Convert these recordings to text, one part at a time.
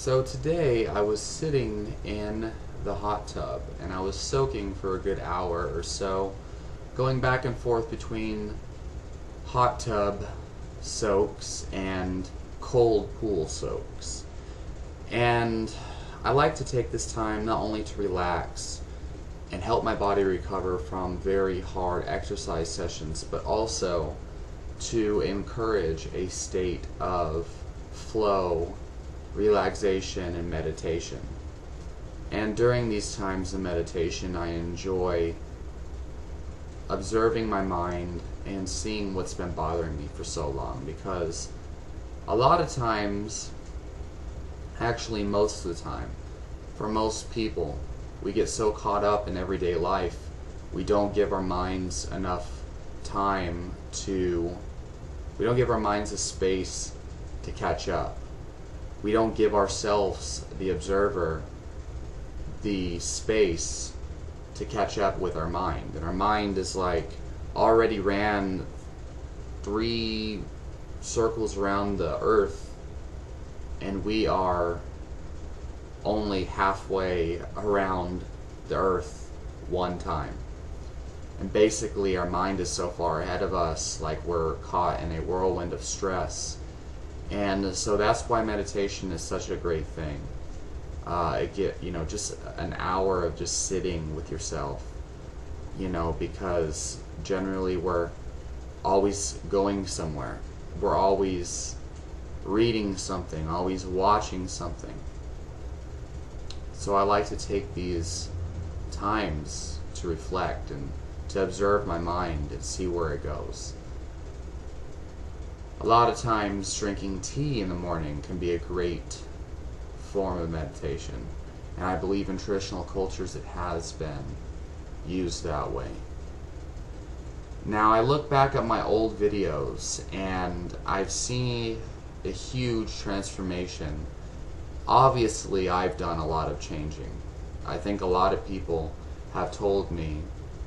So today I was sitting in the hot tub and I was soaking for a good hour or so, going back and forth between hot tub soaks and cold pool soaks. And I like to take this time not only to relax and help my body recover from very hard exercise sessions, but also to encourage a state of flow, relaxation, and meditation. And during these times of meditation, I enjoy observing my mind and seeing what's been bothering me for so long, because a lot of times, actually most of the time, for most people, we get so caught up in everyday life, we don't give our minds enough time we don't give our minds a space to catch up. We don't give ourselves, the observer, the space to catch up with our mind. And our mind is like already ran 3 circles around the earth, and we are only halfway around the earth one time. And basically our mind is so far ahead of us, like we're caught in a whirlwind of stress. And so that's why meditation is such a great thing. Just an hour of just sitting with yourself, because generally we're always going somewhere. We're always reading something, always watching something. So I like to take these times to reflect and to observe my mind and see where it goes. A lot of times drinking tea in the morning can be a great form of meditation, and I believe in traditional cultures it has been used that way. Now I look back at my old videos and I've seen a huge transformation. Obviously I've done a lot of changing. I think a lot of people have told me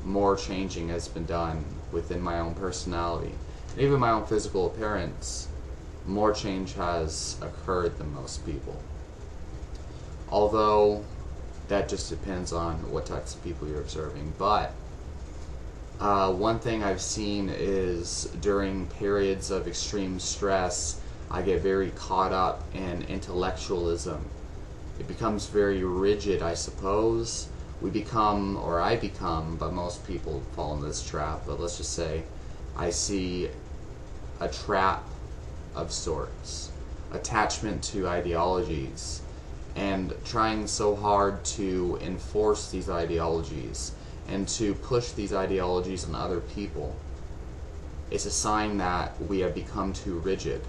more changing has been done within my own personality. And even my own physical appearance, more change has occurred than most people. Although that just depends on what types of people you're observing. But one thing I've seen is during periods of extreme stress, I get very caught up in intellectualism. It becomes very rigid, I suppose. I become, but most people fall into this trap, but let's just say I see a trap of sorts, attachment to ideologies, and trying so hard to enforce these ideologies and to push these ideologies on other people. It's a sign that we have become too rigid.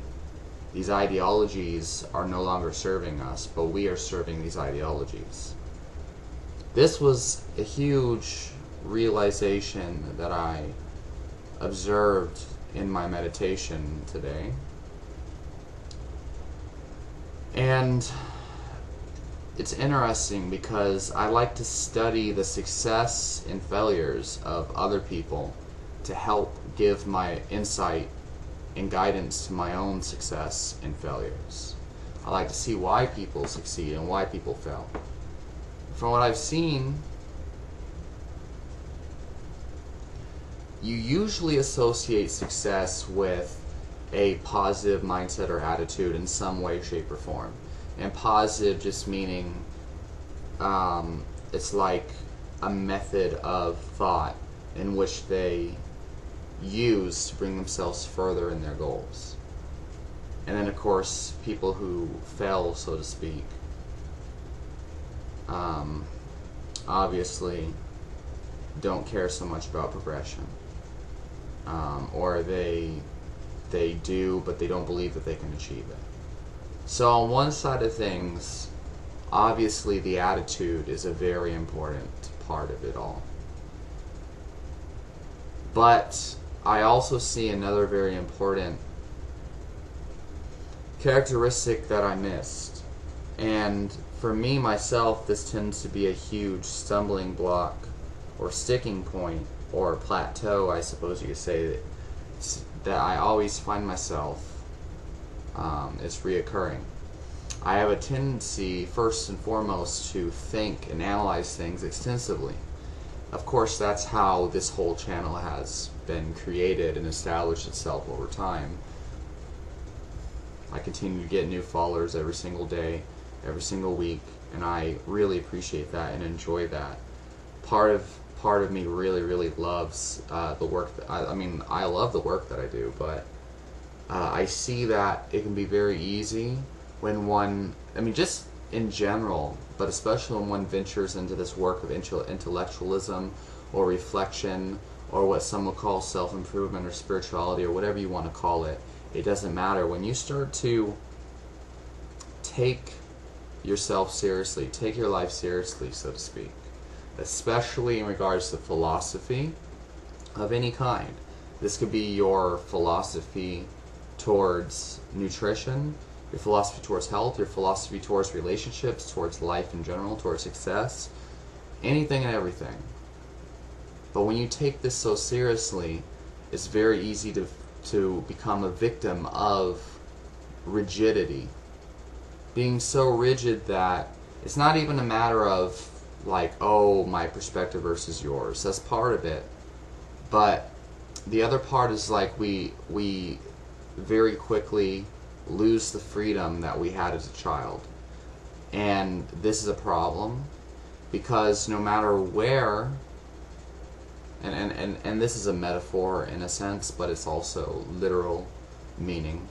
These ideologies are no longer serving us, but we are serving these ideologies. This was a huge realization that I observed in my meditation today. And it's interesting because I like to study the success and failures of other people to help give my insight and guidance to my own success and failures. I like to see why people succeed and why people fail. From what I've seen, you usually associate success with a positive mindset or attitude in some way, shape, or form. And positive just meaning it's like a method of thought in which they use to bring themselves further in their goals. And then of course people who fail, so to speak, obviously don't care so much about progression, or they do, but they don't believe that they can achieve it. So on one side of things, obviously the attitude is a very important part of it all. But I also see another very important characteristic that I missed. And for me, myself, this tends to be a huge stumbling block or sticking point or plateau, I suppose you could say, that I always find myself is reoccurring. I have a tendency, first and foremost, to think and analyze things extensively. Of course, that's how this whole channel has been created and established itself over time. I continue to get new followers every single day, every single week, and I really appreciate that and enjoy that. Part of me really loves the work that I mean, I love the work that I do, but I see that it can be very easy when one, I mean, just in general, but especially when one ventures into this work of intellectualism or reflection, or what some will call self-improvement or spirituality, or whatever you want to call it. It doesn't matter. When you start to take yourself seriously, take your life seriously, so to speak, especially in regards to philosophy of any kind. This could be your philosophy towards nutrition, your philosophy towards health, your philosophy towards relationships, towards life in general, towards success, anything and everything. But when you take this so seriously, it's very easy to become a victim of rigidity. Being so rigid that it's not even a matter of like, oh, my perspective versus yours. That's part of it. But the other part is like we very quickly lose the freedom that we had as a child. And this is a problem because no matter where, and this is a metaphor in a sense, but it's also literal meaning.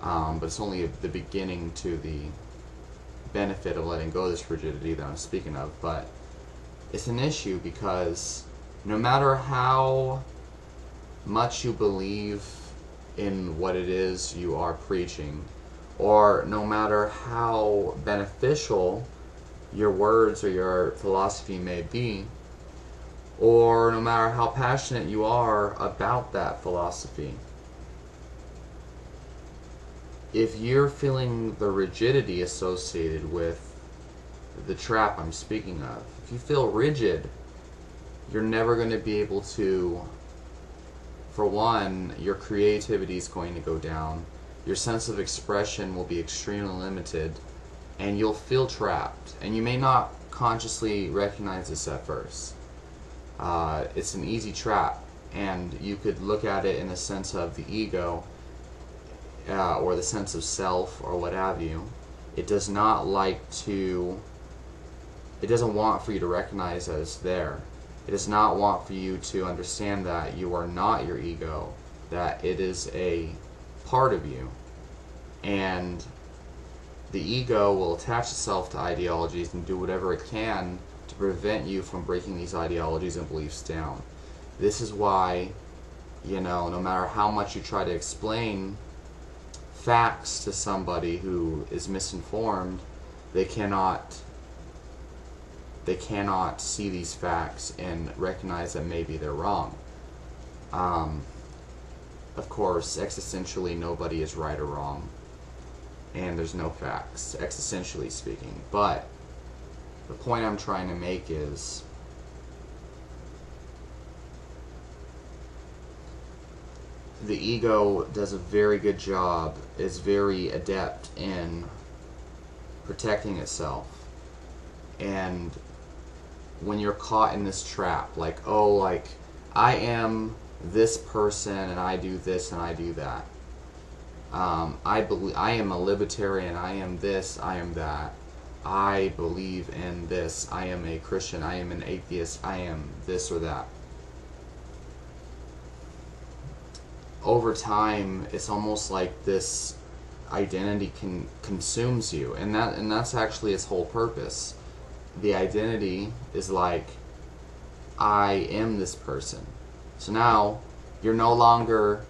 But it's only the beginning to the benefit of letting go of this rigidity that I'm speaking of. But it's an issue because no matter how much you believe in what it is you are preaching, or no matter how beneficial your words or your philosophy may be, or no matter how passionate you are about that philosophy, if you're feeling the rigidity associated with the trap I'm speaking of, if you feel rigid, you're never going to be able to, for one, your creativity is going to go down, your sense of expression will be extremely limited, and you'll feel trapped. And you may not consciously recognize this at first. It's an easy trap, and you could look at it in the sense of the ego, or the sense of self, or what have you. It does not like to, it doesn't want for you to recognize that it's there. It does not want for you to understand that you are not your ego, that it is a part of you. And the ego will attach itself to ideologies and do whatever it can to prevent you from breaking these ideologies and beliefs down. This is why, you know, no matter how much you try to explain facts to somebody who is misinformed, they cannot see these facts and recognize that maybe they're wrong. Of course, existentially, nobody is right or wrong, and there's no facts, existentially speaking. But the point I'm trying to make is, the ego does a very good job, is very adept in protecting itself. And when you're caught in this trap, like, oh, like, I am this person and I do this and I do that. I am a libertarian, I am this, I am that. I believe in this, I am a Christian, I am an atheist, I am this or that. Over time, it's almost like this identity consumes you, and that's actually its whole purpose. The identity is like, I am this person. So now you're no longer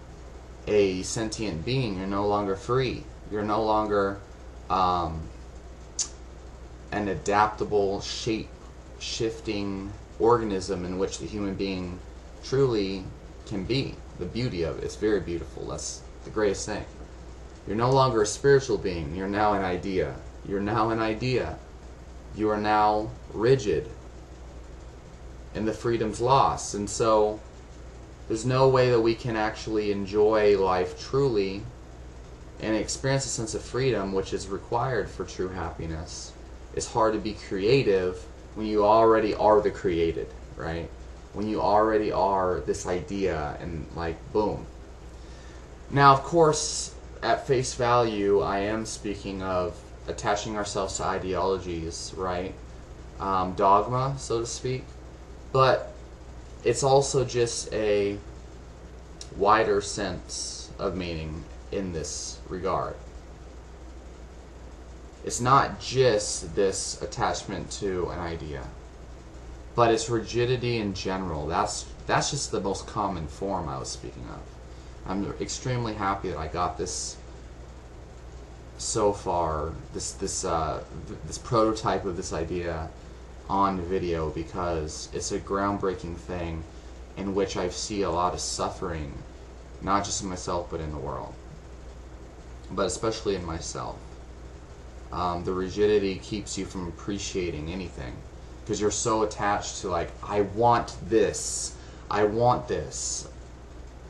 a sentient being, you're no longer free, you're no longer an adaptable, shape-shifting organism in which the human being truly can be. The beauty of it, it's very beautiful. That's the greatest thing. You're no longer a spiritual being, you're now an idea. You're now an idea. You are now rigid, and the freedom's lost. And so there's no way that we can actually enjoy life truly and experience a sense of freedom, which is required for true happiness. It's hard to be creative when you already are the created, right? When you already are this idea, and like, boom. Now, of course, at face value, I am speaking of attaching ourselves to ideologies, right? Dogma, so to speak. But it's also just a wider sense of meaning in this regard. It's not just this attachment to an idea, but it's rigidity in general. That's just the most common form I was speaking of. I'm extremely happy that I got this so far, this prototype of this idea on video, because it's a groundbreaking thing in which I see a lot of suffering, not just in myself but in the world, but especially in myself. The rigidity keeps you from appreciating anything because you're so attached to, like, I want this, I want this,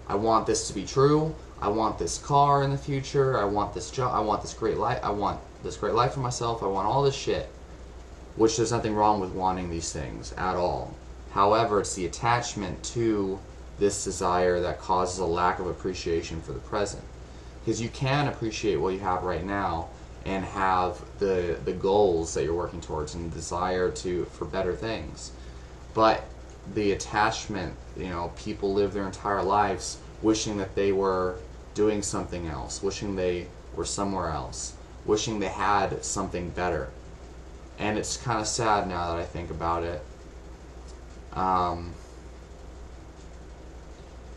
I want this to be true, I want this car in the future, I want this job, I want this great life, I want this great life for myself, I want all this shit, which there's nothing wrong with wanting these things at all. However, it's the attachment to this desire that causes a lack of appreciation for the present. Because you can appreciate what you have right now and have the goals that you're working towards and the desire for better things. But the attachment, people live their entire lives wishing that they were doing something else, wishing they were somewhere else, wishing they had something better. And it's kind of sad now that I think about it,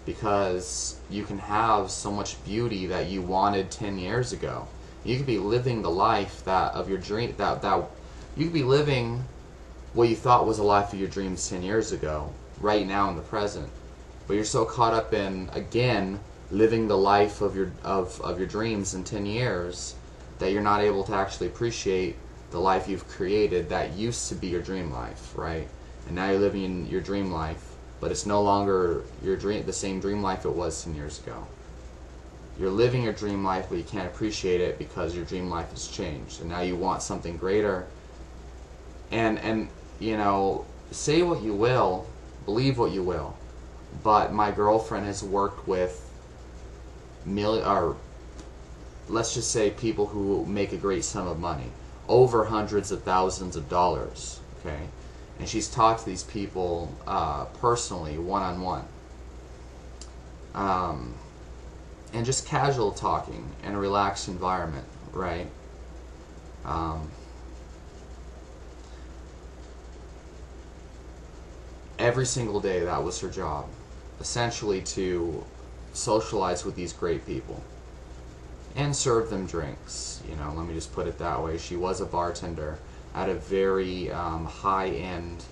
because you can have so much beauty that you wanted 10 years ago. You could be living the life of your dream, that you could be living what you thought was the life of your dreams 10 years ago, right now in the present. But you're so caught up in, again, living the life of your dreams in 10 years that you're not able to actually appreciate the life you've created that used to be your dream life, right? And now you're living in your dream life, but it's no longer the same dream life it was 10 years ago. You're living your dream life, but you can't appreciate it because your dream life has changed, and now you want something greater. And say what you will, believe what you will, but my girlfriend has worked with let's just say people who make a great sum of money, over hundreds of thousands of dollars, okay? And she's talked to these people personally, one-on-one. And just casual talking in a relaxed environment, right? Every single day that was her job, essentially to socialize with these great people and serve them drinks. Let me just put it that way. She was a bartender at a very high-end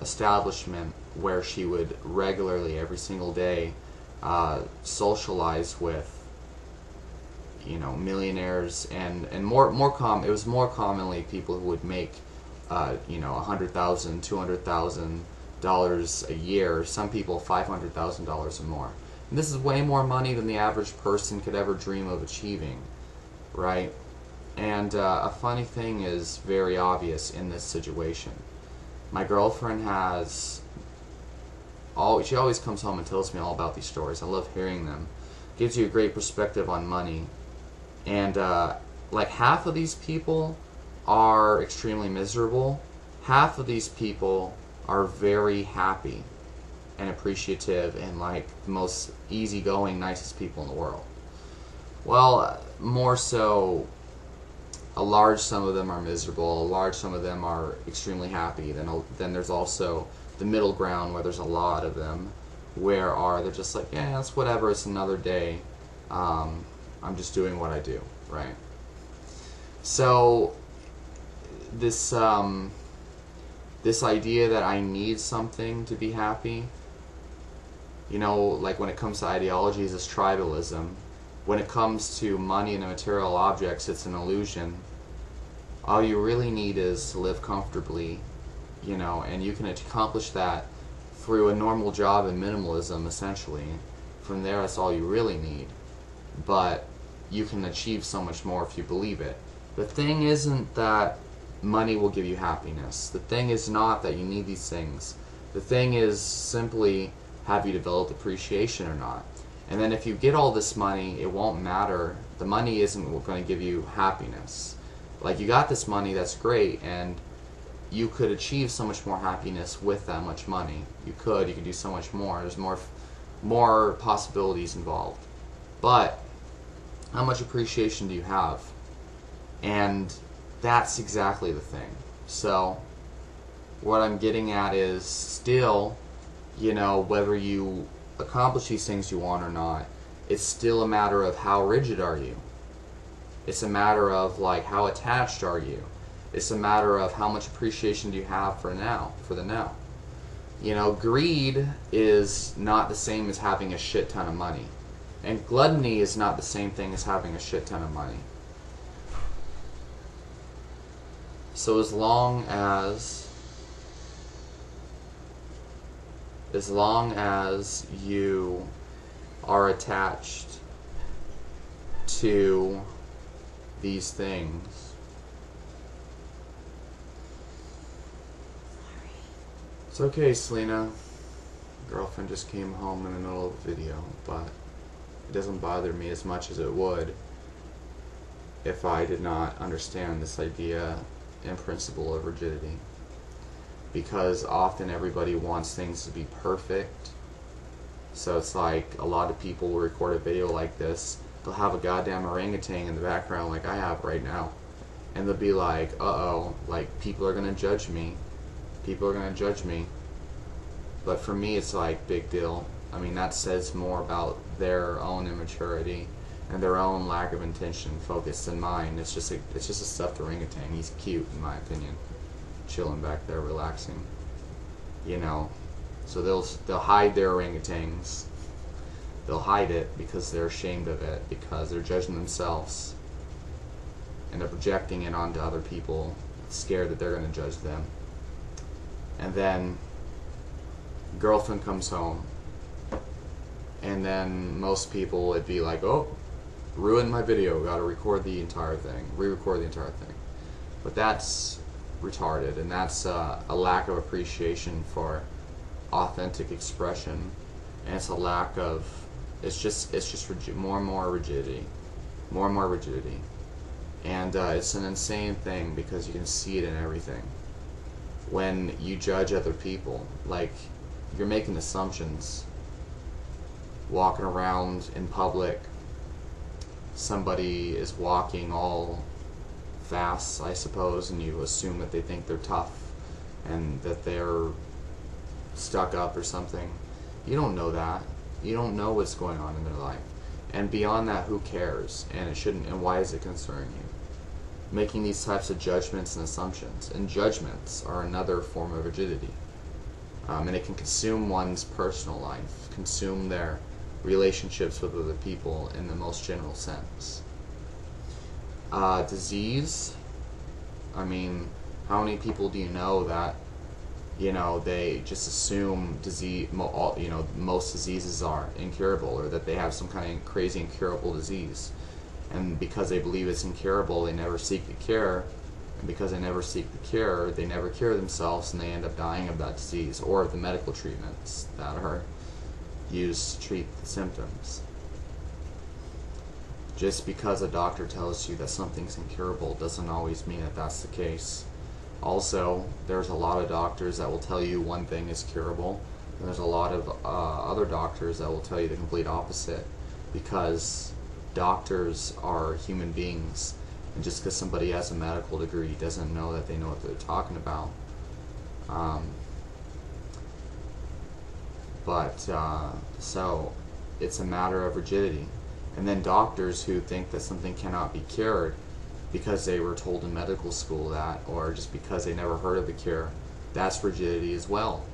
establishment where she would regularly, every single day, socialize with millionaires and it was more commonly people who would make $100,000, $200,000 a year. Some people $500,000 or more. And this is way more money than the average person could ever dream of achieving, right? And a funny thing is very obvious in this situation. My girlfriend she always comes home and tells me all about these stories. I love hearing them. Gives you a great perspective on money. And like half of these people are extremely miserable. Half of these people are very happy and appreciative and like the most easygoing, nicest people in the world. Well, more so, a large sum of them are miserable, a large sum of them are extremely happy. Then there's also the middle ground where there's a lot of them they're just like, yeah, it's whatever, it's another day. I'm just doing what I do, right? So this idea that I need something to be happy, like when it comes to ideologies, it's tribalism. When it comes to money and material objects, it's an illusion. All you really need is to live comfortably, and you can accomplish that through a normal job and minimalism, essentially. From there, that's all you really need. but you can achieve so much more if you believe it. The thing isn't that money will give you happiness. The thing is not that you need these things. The thing is simply, have you developed appreciation or not? And then if you get all this money, it won't matter. The money isn't going to give you happiness. Like, you got this money, that's great, and you could achieve so much more happiness with that much money. You could do so much more. There's more possibilities involved. But how much appreciation do you have? And that's exactly the thing. So what I'm getting at is, still, whether you accomplish these things you want or not, it's still a matter of how rigid are you. It's a matter of, like, how attached are you. It's a matter of how much appreciation do you have for the now. Greed is not the same as having a shit ton of money. And gluttony is not the same thing as having a shit ton of money. So as long as you are attached to these things, it's okay, Selena. Girlfriend just came home in the middle of the video, but it doesn't bother me as much as it would if I did not understand this idea and principle of rigidity. Because often everybody wants things to be perfect. So it's like, a lot of people will record a video like this, they'll have a goddamn orangutan in the background like I have right now, and they'll be like, uh-oh, like, people are gonna judge me. People are gonna judge me. But for me, it's like, big deal. I mean, that says more about their own immaturity and their own lack of intention focused than mine. It's just a stuffed orangutan. He's cute, in my opinion, chilling back there, relaxing. So they'll hide their orangutans. They'll hide it because they're ashamed of it, because they're judging themselves, and they're projecting it onto other people, scared that they're going to judge them. And then girlfriend comes home, and then most people would be like, oh, ruined my video, gotta record the entire thing, re-record the entire thing. But that's retarded, and that's a lack of appreciation for authentic expression, and it's a lack of, it's just more and more rigidity, and it's an insane thing, because you can see it in everything. When you judge other people, like, you're making assumptions. Walking around in public, somebody is walking all fast, I suppose, and you assume that they think they're tough and that they're stuck up or something. You don't know that. You don't know what's going on in their life. And beyond that, who cares? And it shouldn't, and why is it concerning you? Making these types of judgments and assumptions. And judgments are another form of rigidity. And it can consume one's personal life, consume their relationships with other people in the most general sense. Disease. I mean, how many people do you know that, they just assume disease, most diseases are incurable, or that they have some kind of crazy incurable disease. And because they believe it's incurable, they never seek the cure. And because they never seek the cure, they never cure themselves, and they end up dying of that disease, or of the medical treatments that are used to treat the symptoms. Just because a doctor tells you that something's incurable doesn't always mean that that's the case. Also, there's a lot of doctors that will tell you one thing is curable, and there's a lot of other doctors that will tell you the complete opposite, because doctors are human beings, and just because somebody has a medical degree doesn't know that they know what they're talking about. So it's a matter of rigidity. And then doctors who think that something cannot be cured because they were told in medical school that, or just because they never heard of the cure, that's rigidity as well.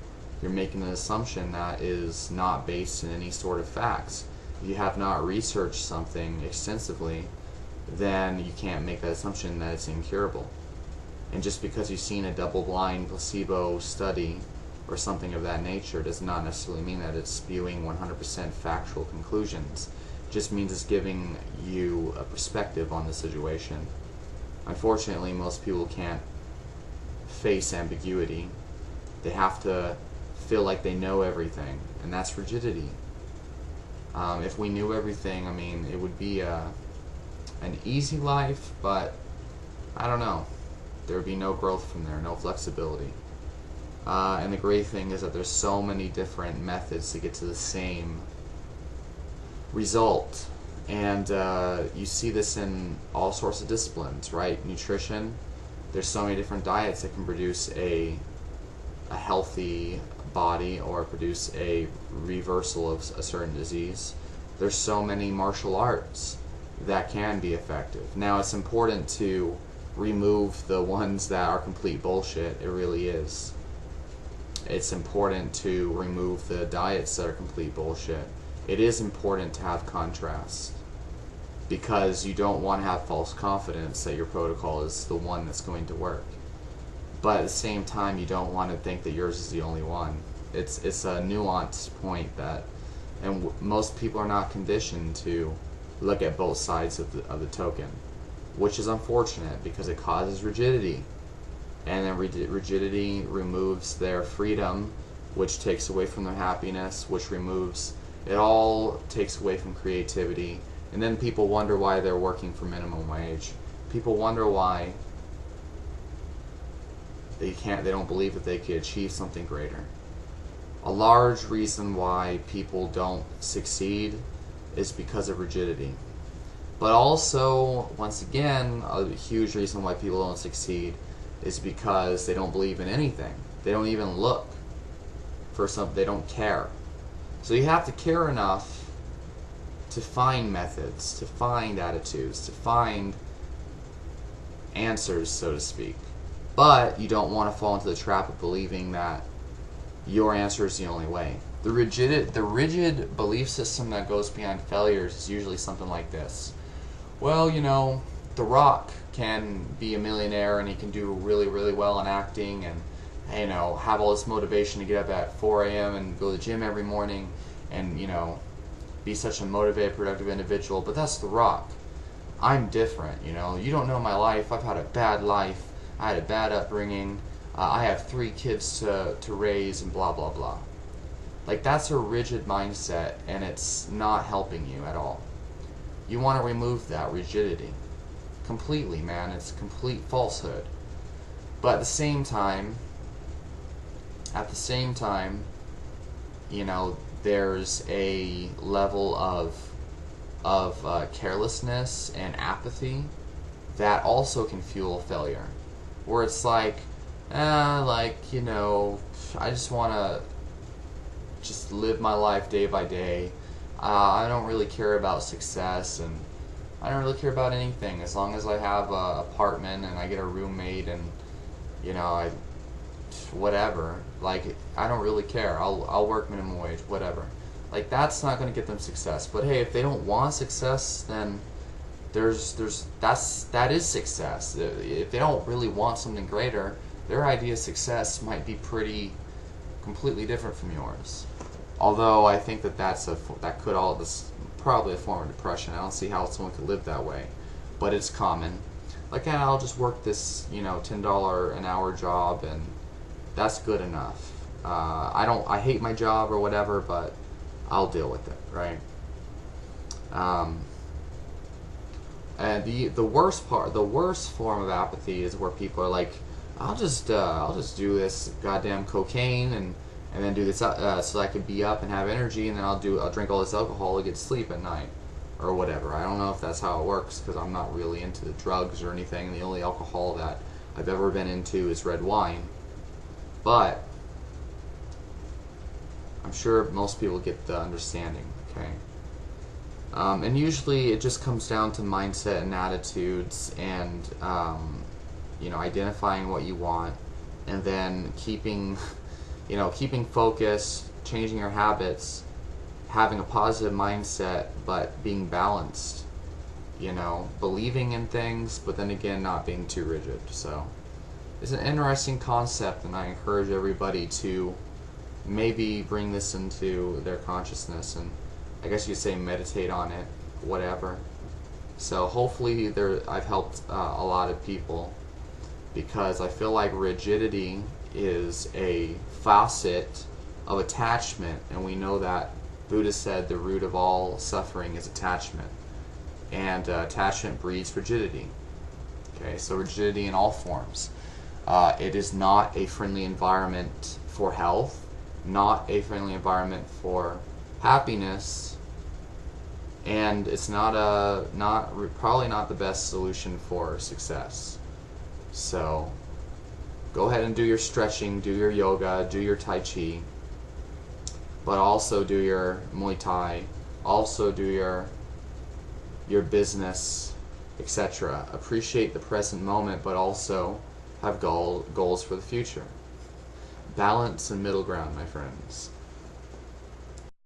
You're making an assumption that is not based in any sort of facts. If you have not researched something extensively, then you can't make that assumption that it's incurable. And just because you've seen a double-blind placebo study or something of that nature does not necessarily mean that it's spewing 100% factual conclusions. just means it's giving you a perspective on the situation. Unfortunately, most people can't face ambiguity. They have to feel like they know everything, and that's rigidity. If we knew everything, I mean, it would be an easy life, but I don't know. There would be no growth from there, no flexibility. And the great thing is that there's so many different methods to get to the same result. And you see this in all sorts of disciplines, right? Nutrition, there's so many different diets that can produce a healthy body or produce a reversal of a certain disease. There's so many martial arts that can be effective. Now, it's important to remove the ones that are complete bullshit. It really is. It's important to remove the diets that are complete bullshit. It is important to have contrast, because you don't want to have false confidence that your protocol is the one that's going to work. But at the same time, you don't want to think that yours is the only one. It's a nuanced point that, and most people are not conditioned to look at both sides of the token, which is unfortunate because it causes rigidity. And then rigidity removes their freedom, which takes away from their happiness, which removes, it all takes away from creativity. And then people wonder why they're working for minimum wage. People wonder why they don't believe that they could achieve something greater. A large reason why people don't succeed is because of rigidity. But also, once again, a huge reason why people don't succeed is because they don't believe in anything. They don't even look for something. They don't care. So you have to care enough to find methods, to find attitudes, to find answers, so to speak. But you don't want to fall into the trap of believing that your answer is the only way. The rigid belief system that goes behind failures is usually something like this. Well, you know, The Rock can be a millionaire and he can do really, really well in acting and, you know, have all this motivation to get up at 4 a.m. and go to the gym every morning and, you know, be such a motivated, productive individual. But that's The Rock. I'm different, you know. You don't know my life. I've had a bad life. I had a bad upbringing. I have 3 kids to raise and blah, blah, blah. Like, that's a rigid mindset, and it's not helping you at all. You want to remove that rigidity completely, man. It's complete falsehood. But at the same time, you know, there's a level of carelessness and apathy that also can fuel failure. Where it's like, you know, I just want to just live my life day by day. I don't really care about success, and I don't really care about anything as long as I have an apartment and I get a roommate and, you know, whatever. Like, I don't really care. I'll work minimum wage, whatever. Like, that's not going to get them success. But hey, if they don't want success, then that is success. If they don't really want something greater, their idea of success might be completely different from yours. Although I think that's probably a form of depression. I don't see how someone could live that way, but it's common. Like, I'll just work this, you know, $10 an hour job, and that's good enough. I hate my job or whatever, but I'll deal with it, right? And the worst form of apathy is where people are like, I'll just do this goddamn cocaine and then do this so I can be up and have energy, and then I'll drink all this alcohol to get sleep at night or whatever. I don't know if that's how it works because I'm not really into the drugs or anything. The only alcohol that I've ever been into is red wine, but I'm sure most people get the understanding. Okay. And usually it just comes down to mindset and attitudes and, you know, identifying what you want and then keeping focus, changing your habits, having a positive mindset, but being balanced, you know, believing in things, but then again, not being too rigid. So it's an interesting concept, and I encourage everybody to maybe bring this into their consciousness and I guess you could say meditate on it whatever. So hopefully I've helped a lot of people, because I feel like rigidity is a facet of attachment, and we know that Buddha said the root of all suffering is attachment, and attachment breeds rigidity. Okay, so rigidity in all forms. It is not a friendly environment for health, not a friendly environment for happiness, and it's probably not the best solution for success. So go ahead and do your stretching, do your yoga, do your Tai Chi, but also do your Muay Thai, also do your business, etc. Appreciate the present moment, but also have goals for the future. Balance and middle ground, my friends.